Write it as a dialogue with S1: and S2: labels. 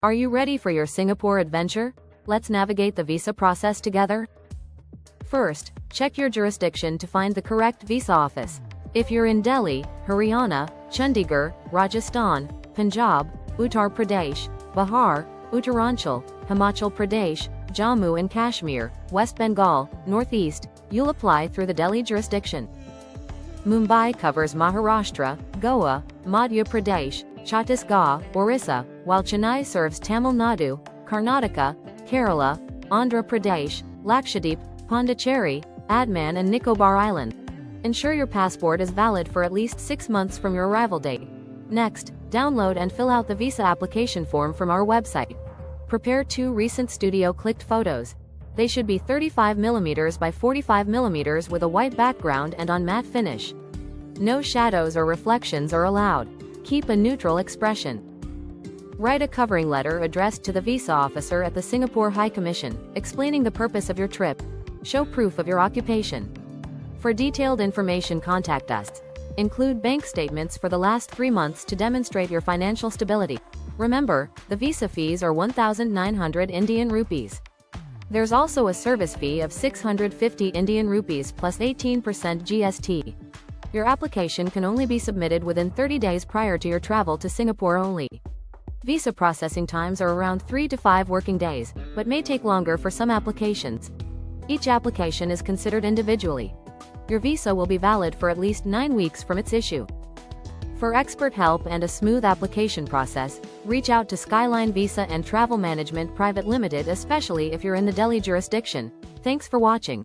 S1: Are you ready for your Singapore adventure? Let's navigate the visa process together. First, check your jurisdiction to find the correct visa office. If you're in Delhi, Haryana, Chandigarh, Rajasthan, Punjab, Uttar Pradesh, Bihar, Uttaranchal, Himachal Pradesh, Jammu and Kashmir, West Bengal, Northeast, you'll apply through the Delhi jurisdiction. Mumbai covers Maharashtra, Goa, Madhya Pradesh, Chhattisgarh, Orissa, while Chennai serves Tamil Nadu, Karnataka, Kerala, Andhra Pradesh, Lakshadweep, Pondicherry, Andaman and Nicobar Island. Ensure your passport is valid for at least 6 months from your arrival date. Next, download and fill out the visa application form from our website. Prepare 2 recent studio-clicked photos. They should be 35mm by 45mm with a white background and on matte finish. No shadows or reflections are allowed. Keep a neutral expression. Write a covering letter addressed to the visa officer at the Singapore High Commission, explaining the purpose of your trip. Show proof of your occupation. For detailed information, contact us. Include bank statements for the last 3 months to demonstrate your financial stability. Remember, the visa fees are 1,900 Indian rupees. There's also a service fee of 650 Indian rupees plus 18% GST. Your application can only be submitted within 30 days prior to your travel to Singapore only. Visa processing times are around 3 to 5 working days, but may take longer for some applications. Each application is considered individually. Your visa will be valid for at least 9 weeks from its issue. For expert help and a smooth application process, reach out to Skyline Visa and Travel Management Private Limited, especially if you're in the Delhi jurisdiction. Thanks for watching.